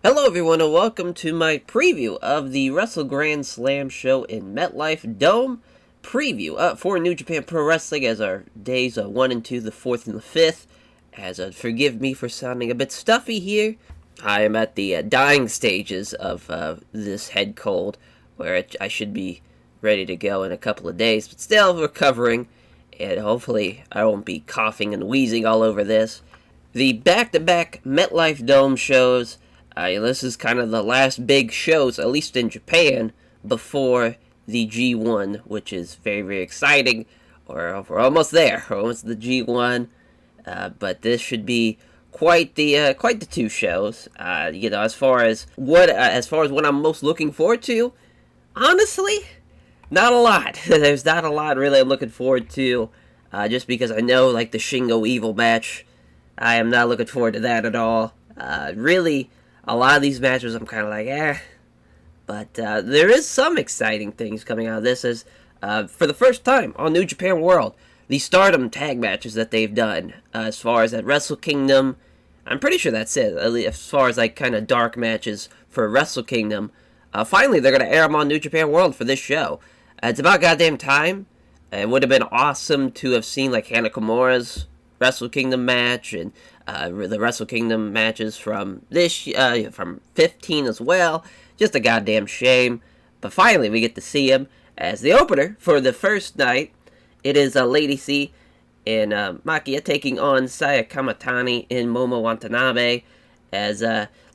Hello everyone and welcome to my preview of the Wrestle Grand Slam show in MetLife Dome. Preview for New Japan Pro Wrestling as our days 1 and 2, the 4th and the 5th. Forgive me for sounding a bit stuffy here. I am at the dying stages of this head cold, where I should be ready to go in a couple of days, but still recovering, and hopefully I won't be coughing and wheezing all over this. The back-to-back MetLife Dome shows. This is kind of the last big shows, at least in Japan, before the G1, which is very, very exciting. We're almost there. We're almost the G1, but this should be quite the two shows. As far as what I'm most looking forward to, honestly, not a lot. There's not a lot really I'm looking forward to, just because I know like the Shingo Evil match. I am not looking forward to that at all. Really. A lot of these matches I'm kind of like, but there is some exciting things coming out of this as, for the first time on New Japan World, the STARDOM tag matches that they've done, as far as at Wrestle Kingdom, I'm pretty sure that's it, at least as far as like kind of dark matches for Wrestle Kingdom. Finally, they're going to air them on New Japan World for this show. It's about goddamn time. It would have been awesome to have seen like Hana Kimura's Wrestle Kingdom match and the Wrestle Kingdom matches from from 15 as well. Just a goddamn shame. But finally, we get to see him as the opener for the first night. It is Lady C and Makia taking on Saya Kamatani and Momo Watanabe. As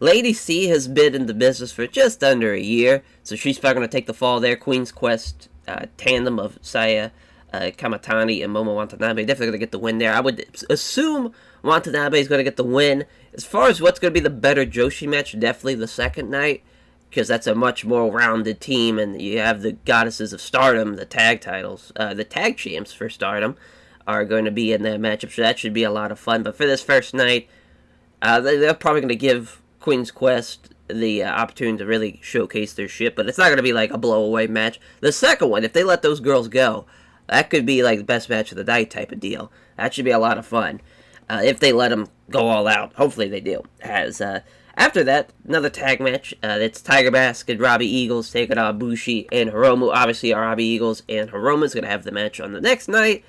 Lady C has been in the business for just under a year, so she's probably going to take the fall there. Queen's Quest tandem of Saya Kamatani and Momo Watanabe definitely going to get the win there. I would assume Watanabe is going to get the win. As far as what's going to be the better Joshi match, definitely the second night, because that's a much more rounded team, and you have the Goddesses of Stardom, the tag titles, the tag champs for Stardom, are going to be in that matchup, so that should be a lot of fun. But for this first night, they're probably going to give Queen's Quest the opportunity to really showcase their shit, but it's not going to be like a blow-away match. The second one, if they let those girls go, that could be like the best match of the night type of deal. That should be a lot of fun. If they let them go all out. Hopefully they do. After that, another tag match. It's Tiger Mask and Robbie Eagles taking on Bushi and Hiromu. Obviously, Robbie Eagles and Hiromu is going to have the match on the next night.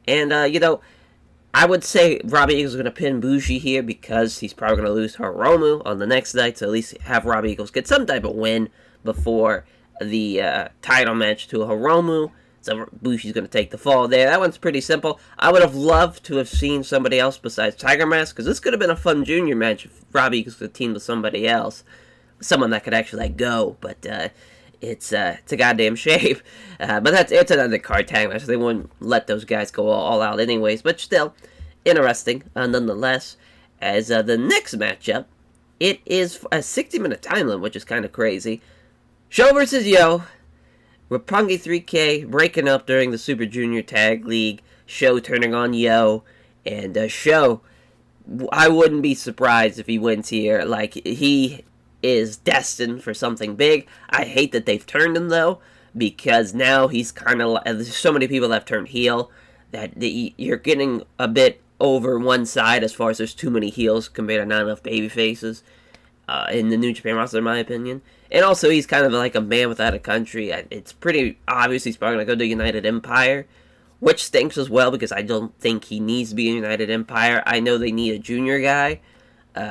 And, I would say Robbie Eagles is going to pin Bushi here because he's probably going to lose Hiromu on the next night. So at least have Robbie Eagles get some type of win before the title match to Hiromu. So Bushi's going to take the fall there. That one's pretty simple. I would have loved to have seen somebody else besides Tiger Mask, because this could have been a fun junior match if Robbie could have teamed with somebody else. Someone that could actually go, but it's a goddamn shame. But it's another card tag match. They wouldn't let those guys go all out anyways. But still, interesting nonetheless. As the next matchup, it is a 60-minute time limit, which is kind of crazy. Sho versus Yo. Roppongi 3K breaking up during the Super Junior Tag League. Sho turning on Yo. And Sho, I wouldn't be surprised if he wins here. Like, he is destined for something big. I hate that they've turned him, though, because now he's kind of... There's so many people that have turned heel that you're getting a bit over one side as far as there's too many heels compared to not enough baby faces in the New Japan roster, in my opinion. And also, he's kind of like a man without a country. It's pretty obvious he's probably going to go to United Empire, which stinks as well because I don't think he needs to be in United Empire. I know they need a junior guy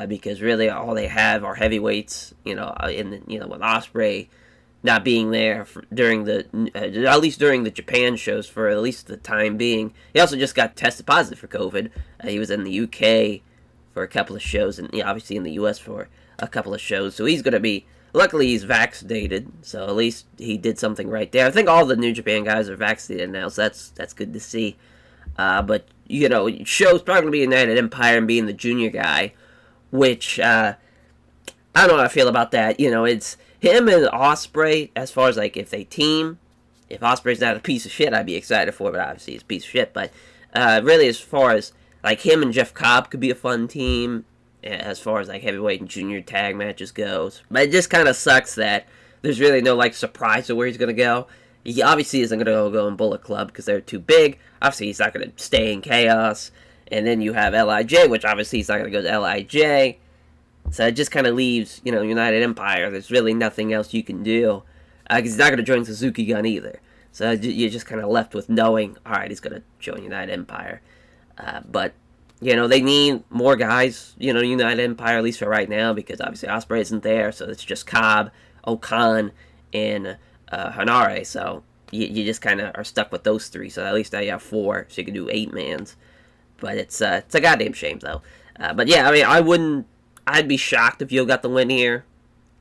because really all they have are heavyweights. With Ospreay not being there during at least during the Japan shows for at least the time being. He also just got tested positive for COVID. He was in the UK for a couple of shows, and obviously in the US for a couple of shows. So he's going to be... Luckily, he's vaccinated, so at least he did something right there. I think all the New Japan guys are vaccinated now, so that's good to see. But, Sho's probably going to be United Empire and being the junior guy, which, I don't know how I feel about that. It's him and Ospreay, as far as, like, if they team. If Ospreay's not a piece of shit, I'd be excited for it, but obviously he's a piece of shit. But, really, as far as, like, him and Jeff Cobb could be a fun team, as far as like heavyweight and junior tag matches goes. But it just kind of sucks that there's really no like surprise of where he's going to go. He obviously isn't going to go in Bullet Club because they're too big. Obviously he's not going to stay in Chaos. And then you have LIJ, which obviously he's not going to go to LIJ. So it just kind of leaves, United Empire. There's really nothing else you can do. Because he's not going to join Suzuki Gun either. So you're just kind of left with knowing, all right, he's going to join United Empire. But, they need more guys, United Empire, at least for right now, because obviously Ospreay isn't there. So it's just Cobb, Okan, and Hanare. So you just kind of are stuck with those three. So at least now you have 4, so you can do 8-mans. But it's a goddamn shame, though. But yeah, I mean, I'd be shocked if Yo got the win here.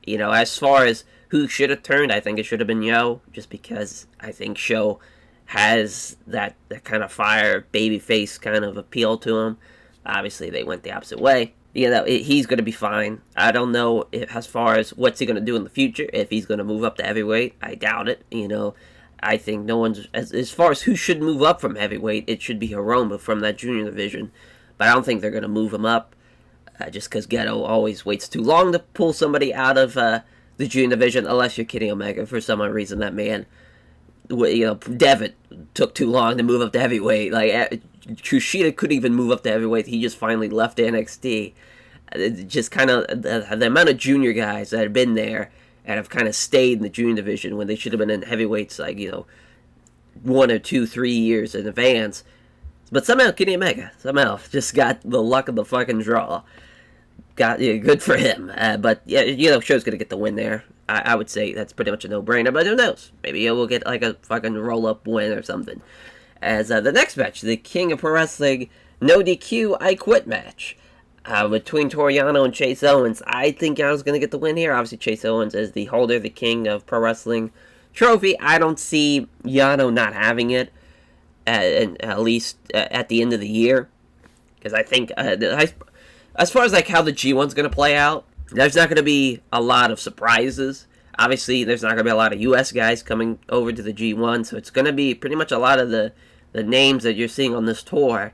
As far as who should have turned, I think it should have been Yo, just because I think Sho has that kind of fire, babyface kind of appeal to him. Obviously, they went the opposite way. He's going to be fine. I don't know as far as what's he going to do in the future, if he's going to move up to heavyweight. I doubt it, I think no one's, as far as who should move up from heavyweight, it should be Hiromu from that junior division. But I don't think they're going to move him up, just because Geto always waits too long to pull somebody out of the junior division, unless you're kidding Omega. For some reason, that man, Devitt took too long to move up to heavyweight. Like, Kushida couldn't even move up to heavyweight. He just finally left NXT. Just kind of the amount of junior guys that have been there and have kind of stayed in the junior division when they should have been in heavyweights, like, 1 or 2, 3 years in advance. But somehow Kenny Omega just got the luck of the fucking draw. Good for him. But yeah, Show's gonna get the win there. I would say that's pretty much a no-brainer. But who knows? Maybe he will get like a fucking roll-up win or something. As the next match, the King of Pro Wrestling No DQ I Quit match between Toru Yano and Chase Owens. I think Yano's gonna get the win here. Obviously, Chase Owens is the holder, the King of Pro Wrestling trophy. I don't see Yano not having it. At least at the end of the year, because I think as far as like how the G1's going to play out, there's not going to be a lot of surprises. Obviously, there's not going to be a lot of U.S. guys coming over to the G1, so it's going to be pretty much a lot of the names that you're seeing on this tour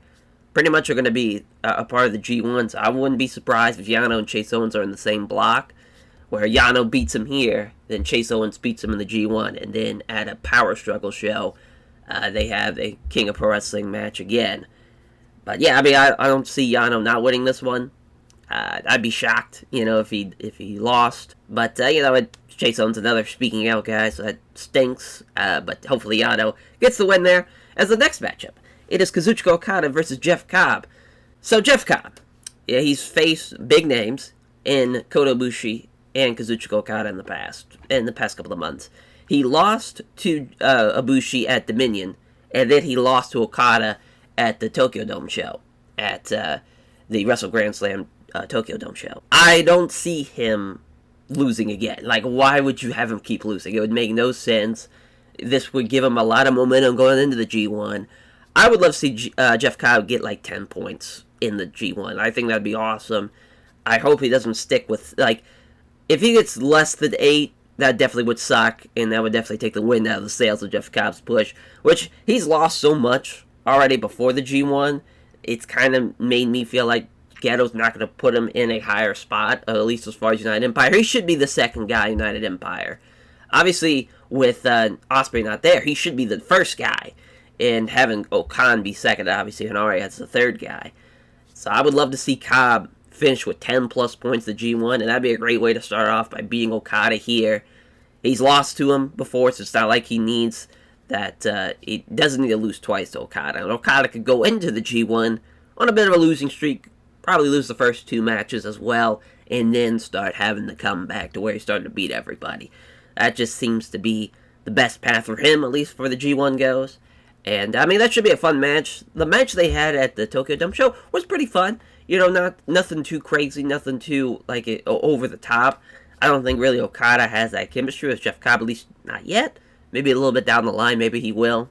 pretty much are going to be a part of the G1, so I wouldn't be surprised if Yano and Chase Owens are in the same block, where Yano beats him here, then Chase Owens beats him in the G1, and then at a Power Struggle show, they have a King of Pro Wrestling match again. But yeah, I mean, I don't see Yano not winning this one. I'd be shocked, if he lost. But Chase Owens another speaking out guy, so that stinks. But hopefully Yano gets the win there. As the next matchup, it is Kazuchika Okada versus Jeff Cobb. So Jeff Cobb, he's faced big names in Kota Ibushi and Kazuchika Okada in the past couple of months. He lost to Ibushi at Dominion, and then he lost to Okada at the Tokyo Dome show, at the Wrestle Grand Slam Tokyo Dome show. I don't see him losing again. Like, why would you have him keep losing? It would make no sense. This would give him a lot of momentum going into the G1. I would love to see Jeff Cobb get like 10 points in the G1. I think that'd be awesome. I hope he doesn't stick with, like, if he gets less than 8, that definitely would suck, and that would definitely take the wind out of the sails of Jeff Cobb's push, which he's lost so much already before the G1. It's kind of made me feel like Ghetto's not going to put him in a higher spot, at least as far as United Empire. He should be the second guy in United Empire. Obviously, with Ospreay not there, he should be the first guy, and having Okan be second, obviously, Hanare as the third guy. So I would love to see Cobb finish with 10 plus points the G1, and that'd be a great way to start off by beating Okada here. He's lost to him before, so it's not like he needs that. He doesn't need to lose twice to Okada, and Okada could go into the G1 on a bit of a losing streak, probably lose the first 2 matches as well, and then start having to come back to where he's starting to beat everybody. That just seems to be the best path for him, at least for the G1 goes. And I mean, that should be a fun match. The match they had at the Tokyo Dome show was pretty fun. Nothing too crazy, nothing too, like, over the top. I don't think really Okada has that chemistry with Jeff Cobb, at least not yet. Maybe a little bit down the line, maybe he will.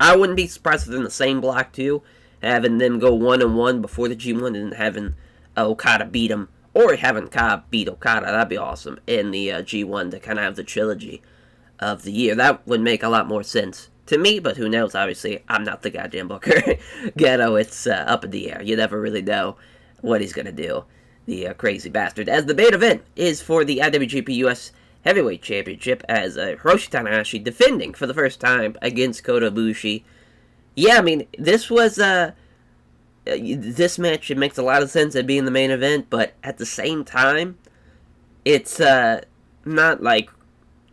I wouldn't be surprised if they're in the same block, too. Having them go 1-1 before the G1 and having Okada beat him. Or having Cobb beat Okada, that'd be awesome. In the G1 to kind of have the trilogy of the year. That would make a lot more sense to me, but who knows? Obviously, I'm not the goddamn booker. Ghetto, it's up in the air. You never really know what he's going to do. The crazy bastard. As the main event is for the IWGP US Heavyweight Championship, as Hiroshi Tanahashi defending for the first time against Kota Ibushi. Yeah, I mean, this was this match, it makes a lot of sense at being the main event, but at the same time, it's not like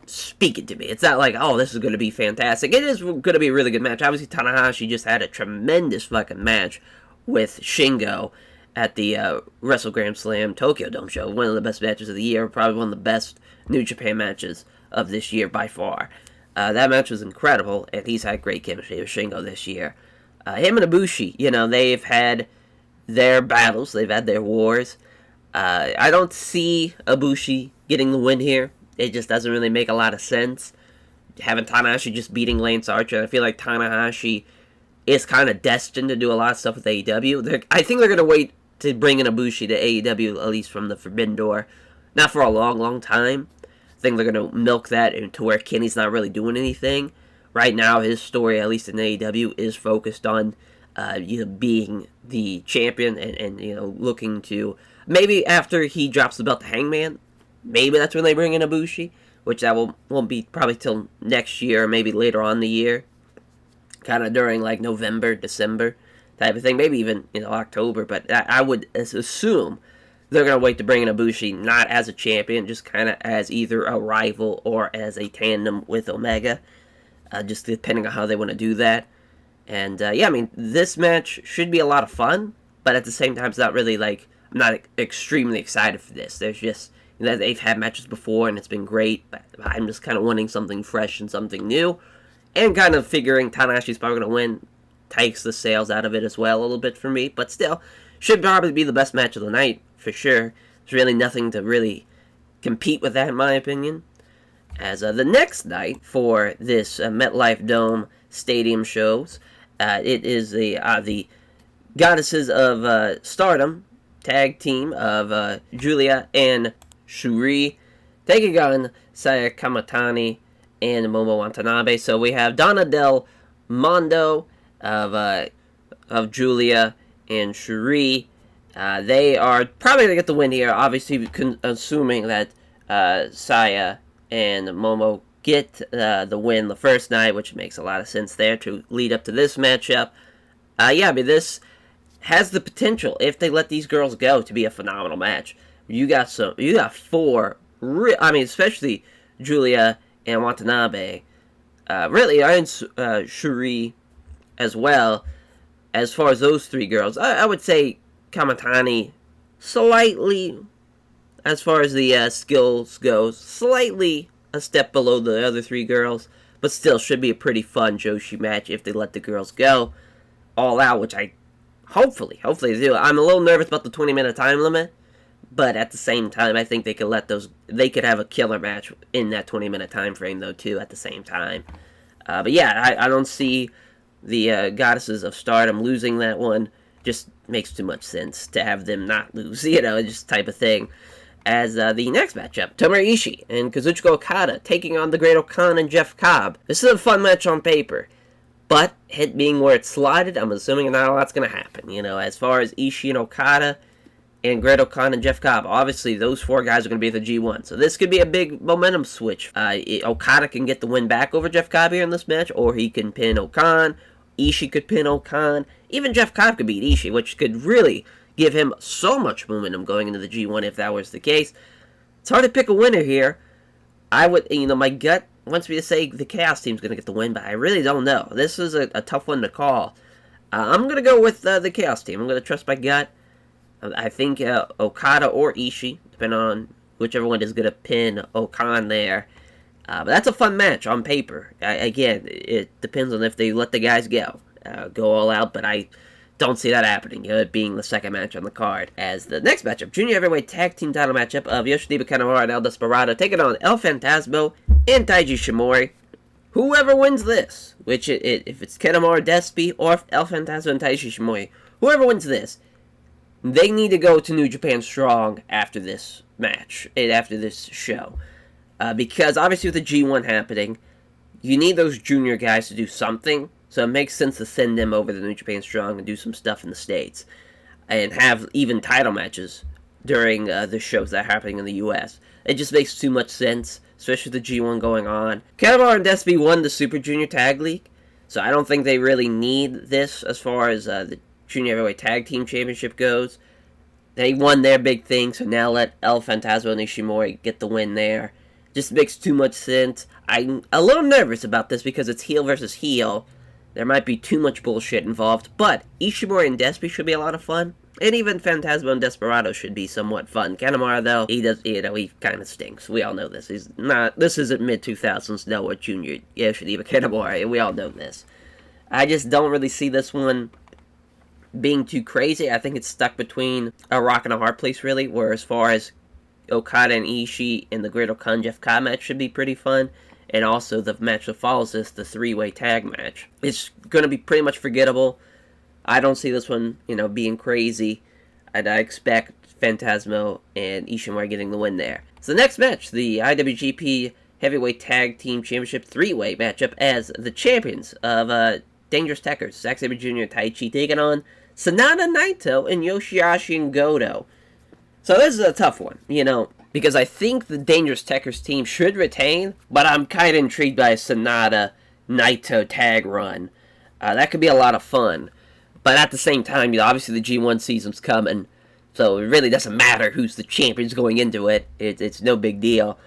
speaking to me. It's not like, oh, this is going to be fantastic. It is going to be a really good match. Obviously, Tanahashi just had a tremendous fucking match with Shingo at the Wrestle Grand Slam Tokyo Dome show. One of the best matches of the year, probably one of the best New Japan matches of this year by far. That match was incredible, and he's had great chemistry with Shingo this year. Him and Ibushi, they've had their battles, they've had their wars. I don't see Ibushi getting the win here. It just doesn't really make a lot of sense. Having Tanahashi just beating Lance Archer, I feel like Tanahashi is kind of destined to do a lot of stuff with AEW. I think they're going to wait to bring in Ibushi to AEW, at least from the Forbidden Door. Not for a long, long time. I think they're going to milk that into where Kenny's not really doing anything. Right now, his story, at least in AEW, is focused on being the champion and looking to... Maybe after he drops the belt to Hangman, maybe that's when they bring in Ibushi, which that won't be probably till next year, or maybe later on in the year. Kind of during, like, November, December type of thing. Maybe even, October, but I would assume they're going to wait to bring in Ibushi, not as a champion, just kind of as either a rival or as a tandem with Omega. Just depending on how they want to do that. And, this match should be a lot of fun, but at the same time, it's not really, like, I'm not extremely excited for this. There's just, they've had matches before, and it's been great, but I'm just kind of wanting something fresh and something new, and kind of figuring Tanahashi's probably going to win takes the sales out of it as well a little bit for me, but still, should probably be the best match of the night, for sure. There's really nothing to really compete with that, in my opinion. As the next night for this MetLife Dome Stadium shows, it is the Goddesses of Stardom tag team of Julia and Shuri taking on Saya Kamatani and Momo Watanabe. So we have Donna Del Mondo of Julia and Shuri. They are probably going to get the win here, obviously assuming that Saya and Momo get the win the first night, which makes a lot of sense there to lead up to this matchup. This has the potential, if they let these girls go, to be a phenomenal match. You got four, especially Julia and Watanabe, and Shuri as well. As far as those three girls, I would say Kamatani slightly, as far as the skills goes, slightly a step below the other three girls, but still should be a pretty fun Joshi match if they let the girls go all out, which I hopefully they do. I'm a little nervous about the 20-minute time limit, but at the same time, I think they could have a killer match in that 20-minute time frame, though, too, at the same time. I don't see the Goddesses of Stardom losing that one. Just makes too much sense to have them not lose, just type of thing. As the next matchup, Tomohiro Ishii and Kazuchika Okada taking on the Great O'Khan and Jeff Cobb. This is a fun match on paper, but it being where it's slotted, I'm assuming not a lot's going to happen. As far as Ishii and Okada and Great O'Khan and Jeff Cobb, obviously those four guys are going to be at the G1, so this could be a big momentum switch. Okada can get the win back over Jeff Cobb here in this match, or he can pin O'Khan. Ishii could pin O'Khan. Even Jeff Cobb could beat Ishii, which could really give him so much momentum going into the G1 if that was the case. It's hard to pick a winner here. I would, my gut wants me to say the Chaos team's going to get the win, but I really don't know. This is a tough one to call. I'm going to go with the Chaos team. I'm going to trust my gut. I think Okada or Ishii, depending on whichever one is going to pin O'Khan there. But that's a fun match on paper. Again, it depends on if they let the guys go all out, but I don't see that happening, it being the second match on the card. As the next matchup, Junior Heavyweight Tag Team title matchup of Yoshida Kanemaru and El Desperado taking on El Phantasmo and Taiji Shimori. Whoever wins this, which if it's Kanemaru Despi or El Phantasmo and Taiji Shimori, whoever wins this, they need to go to New Japan Strong after this match, and after this show. Because obviously with the G1 happening, you need those junior guys to do something. So it makes sense to send them over to New Japan Strong and do some stuff in the States. And have even title matches during the shows that are happening in the U.S. It just makes too much sense, especially with the G1 going on. Kanemaru and Despi won the Super Junior Tag League, so I don't think they really need this as far as the Junior Heavyweight Tag Team Championship goes. They won their big thing, so now let El Phantasmo and Ishimori get the win there. Just makes too much sense. I'm a little nervous about this because it's heel versus heel. There might be too much bullshit involved, but Ishimori and Despy should be a lot of fun. And even Phantasmo and Desperado should be somewhat fun. Kanemaru, though, he kind of stinks. We all know this. This isn't mid-2000s Noah Jr. Yoshida Kanemaru, we all know this. I just don't really see this one being too crazy. I think it's stuck between a rock and a hard place, really, where as far as Okada and Ishii in the Great Okan Jeff Cobb match should be pretty fun. And also the match that follows this, the three-way tag match. It's going to be pretty much forgettable. I don't see this one, being crazy. And I expect Phantasmo and Ishimori getting the win there. So the next match, the IWGP Heavyweight Tag Team Championship three-way matchup as the champions of Dangerous Tekkers, Zack Sabre Jr. and Taichi, taking on Sanada, Naito, and Yoshihashi and Goto. So this is a tough one, because I think the Dangerous Tekkers team should retain, but I'm kind of intrigued by a Sanada-Naito tag run. That could be a lot of fun. But at the same time, obviously the G1 season's coming, so it really doesn't matter who's the champions going into it. It's no big deal.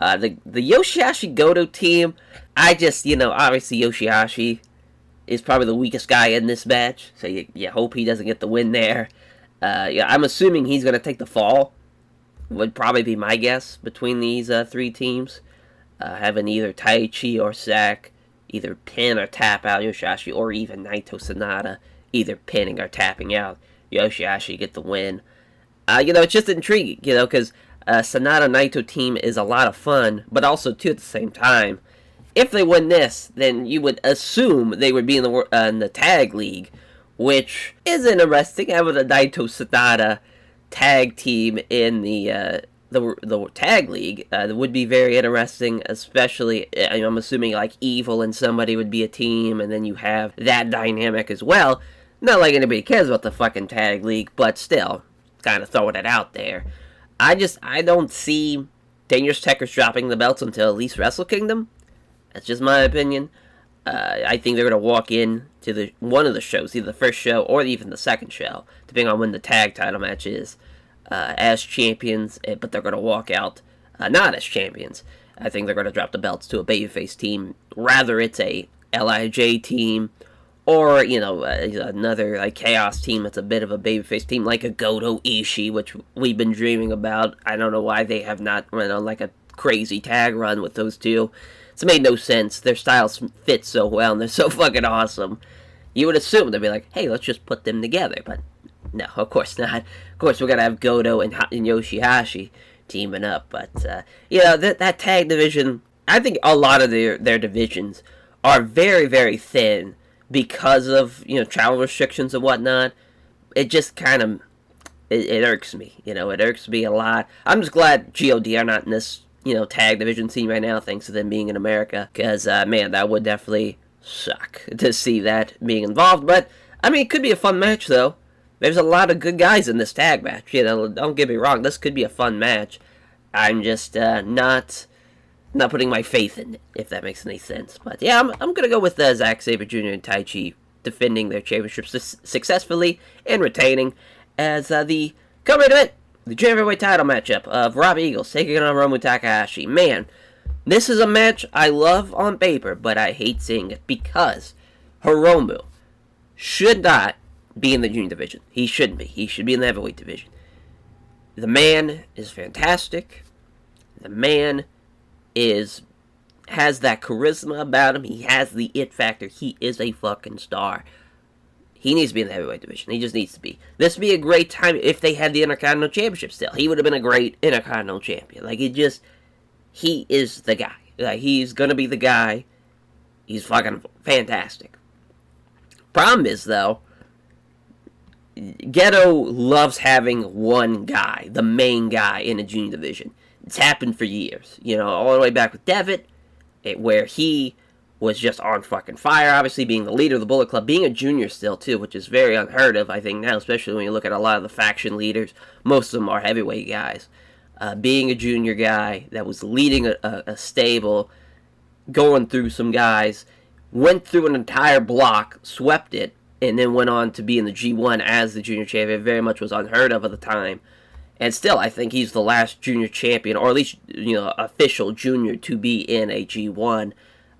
The Yoshihashi-Goto team, obviously Yoshihashi is probably the weakest guy in this match, so you hope he doesn't get the win there. I'm assuming he's going to take the fall, would probably be my guess, between these three teams. Having either Taichi or Zack either pin or tap out Yoshihashi, or even Naito Sanada either pinning or tapping out Yoshihashi, get the win. It's just intriguing, because Sanada Naito team is a lot of fun, but also, too, at the same time, if they win this, then you would assume they would be in the tag league, which is interesting. Having a Naito Sanada tag team in the tag league would be very interesting, especially, I'm assuming, like, Evil and somebody would be a team, and then you have that dynamic as well. Not like anybody cares about the fucking tag league, but still, kind of throwing it out there. I don't see Dangerous Tekkers dropping the belts until at least Wrestle Kingdom. That's just my opinion. I think they're going to walk in to one of the shows, either the first show or even the second show, depending on when the tag title match is, as champions, but they're going to walk out not as champions. I think they're going to drop the belts to a babyface team. Rather, it's a LIJ team, or, another like Chaos team that's a bit of a babyface team, like a Goto Ishii, which we've been dreaming about. I don't know why they have not run on like a crazy tag run with those two. It's made no sense. Their styles fit so well, and they're so fucking awesome. You would assume they'd be like, hey, let's just put them together, but no, of course not. Of course, we're going to have Goto and Yoshihashi teaming up, but, that tag division, I think a lot of their divisions are very, very thin because of, travel restrictions and whatnot. It just kind of, it irks me, it irks me a lot. I'm just glad GOD are not in this, tag division scene right now, thanks to them being in America, because, man, that would definitely suck to see that being involved, but, it could be a fun match, though. There's a lot of good guys in this tag match, don't get me wrong, this could be a fun match. I'm just, not putting my faith in it, if that makes any sense. But yeah, I'm gonna go with Zack Sabre Jr. and Taichi defending their championships successfully and retaining as the co-main event, the Junior Heavyweight title matchup of Rob Eagles taking on Hiromu Takahashi. Man, this is a match I love on paper, but I hate seeing it because Hiromu should not be in the junior division. He shouldn't be. He should be in the heavyweight division. The man is fantastic. The man has that charisma about him. He has the it factor. He is a fucking star. He needs to be in the heavyweight division. He just needs to be. This would be a great time if they had the Intercontinental Championship still. He would have been a great Intercontinental Champion. He is the guy. He's gonna be the guy. He's fucking fantastic. Problem is, though, Geto loves having one guy, the main guy in a junior division. It's happened for years, all the way back with Devitt, where he was just on fucking fire, obviously being the leader of the Bullet Club, being a junior still, too, which is very unheard of, I think, now, especially when you look at a lot of the faction leaders. Most of them are heavyweight guys. Being a junior guy that was leading a stable, going through some guys, went through an entire block, swept it, and then went on to be in the G1 as the junior champion. It very much was unheard of at the time. And still, I think he's the last junior champion, or at least, official junior to be in a G1.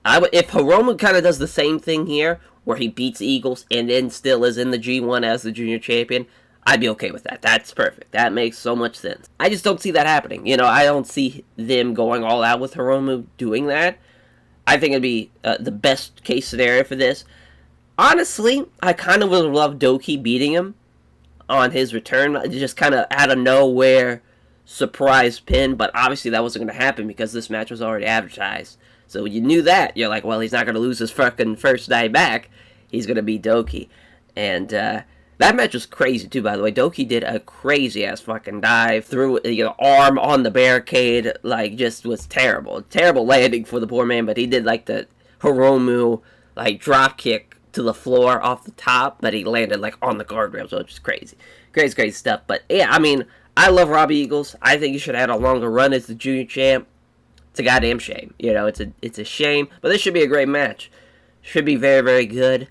If Hiromu kind of does the same thing here, where he beats Eagles and then still is in the G1 as the junior champion, I'd be okay with that. That's perfect. That makes so much sense. I just don't see that happening. I don't see them going all out with Hiromu doing that. I think it'd be the best case scenario for this. Honestly, I kind of would have loved Doki beating him on his return. Just kind of out of nowhere surprise pin. But obviously that wasn't going to happen because this match was already advertised. So you knew that. You're like, well, he's not going to lose his fucking first night back. He's going to beat Doki. And that match was crazy, too, by the way. Doki did a crazy-ass fucking dive, threw arm on the barricade, just was terrible. Terrible landing for the poor man, but he did, the Hiromu, drop kick to the floor off the top, but he landed, on the guardrail, so it's just crazy. Crazy stuff. But, yeah, I mean, I love Robbie Eagles. I think he should have had a longer run as the junior champ. It's a goddamn shame. It's a shame. But this should be a great match. Should be very, very good.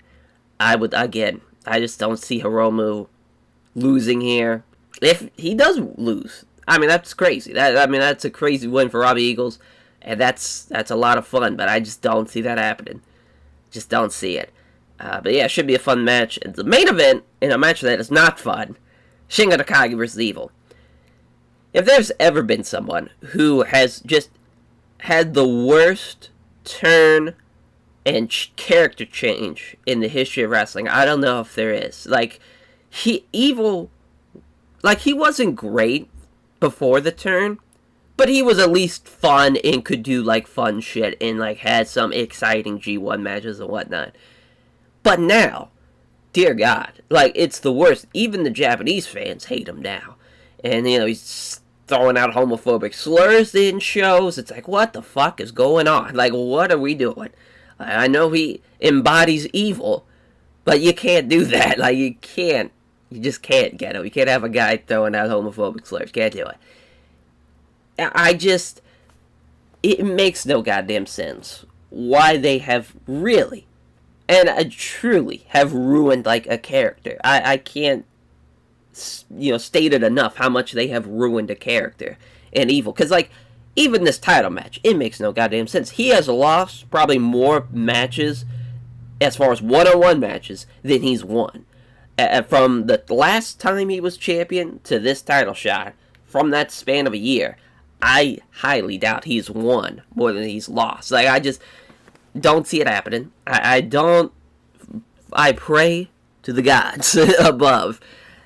I just don't see Hiromu losing here. If he does lose, I mean, that's crazy. That's a crazy win for Robbie Eagles. And that's a lot of fun. But I just don't see that happening. Just don't see it. But yeah, it should be a fun match. And the main event, in a match that is not fun, Shingo Takagi versus Evil. If there's ever been someone who has just had the worst turn and character change in the history of wrestling, I don't know if there is. Evil, he wasn't great before the turn, but he was at least fun and could do, fun shit and, had some exciting G1 matches and whatnot. But now, dear God, it's the worst. Even the Japanese fans hate him now. And, he's throwing out homophobic slurs in shows. It's what the fuck is going on? What are we doing? I know he embodies evil, but you can't do that. You just can't get him. You can't have a guy throwing out homophobic slurs. Can't do it. It makes no goddamn sense why they have really, and truly have ruined, a character. I can't stated enough how much they have ruined a character in Evil. Because, even this title match, it makes no goddamn sense. He has lost probably more matches, as far as one-on-one matches, than he's won. From the last time he was champion to this title shot, from that span of a year, I highly doubt he's won more than he's lost. I just don't see it happening. I pray to the gods above.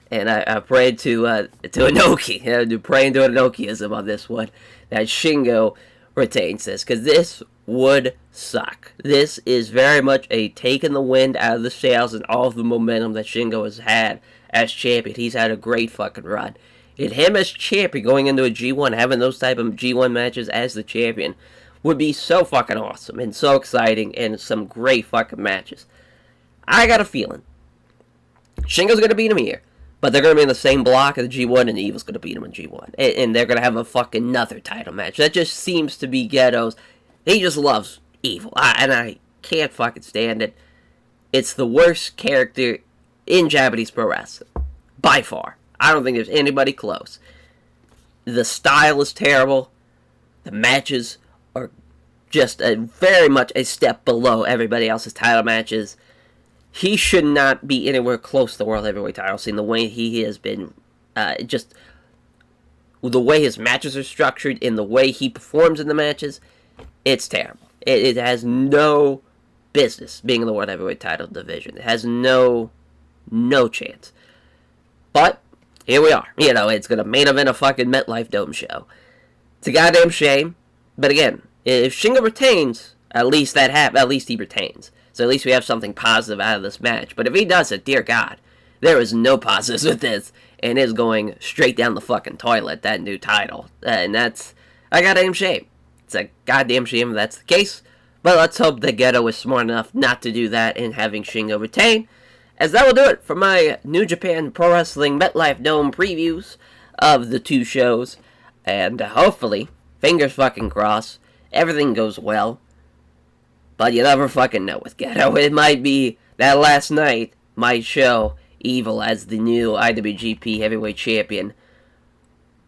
And I prayed to Inoki, praying to Inokiism on this one, that Shingo retains this, because this would suck. This is very much a taking the wind out of the sails and all of the momentum that Shingo has had as champion. He's had a great fucking run. And him as champion going into a G1, having those type of G1 matches as the champion, would be so fucking awesome and so exciting and some great fucking matches. I got a feeling Shingo's going to beat him here. But they're going to be in the same block of the G1, and Evil's going to beat him in G1. And they're going to have a fucking another title match. That just seems to be Ghetto's. He just loves Evil. And I can't fucking stand it. It's the worst character in Japanese pro wrestling. By far. I don't think there's anybody close. The style is terrible. The matches are just very much a step below everybody else's title matches. He should not be anywhere close to the World Heavyweight title scene. The way he has been, just the way his matches are structured and the way he performs in the matches, it's terrible. It has no business being in the World Heavyweight title division. It has no chance. But here we are. It's going to main event a fucking MetLife Dome show. It's a goddamn shame. But again, if Shingo retains, at least he retains. So at least we have something positive out of this match. But if he doesn't, dear God, there is no positives with this. And it's going straight down the fucking toilet, that new title. And that's a goddamn shame. It's a goddamn shame if that's the case. But let's hope that Geto is smart enough not to do that and having Shingo retain. As that will do it for my New Japan Pro Wrestling MetLife Dome previews of the two shows. And hopefully, fingers fucking crossed, everything goes well. But you never fucking know with Geto. It might be that last night might show Evil as the new IWGP Heavyweight Champion.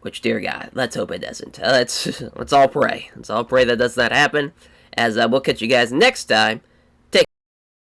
Which, dear God, let's hope it doesn't. Let's all pray. Let's all pray that does not happen. As we'll catch you guys next time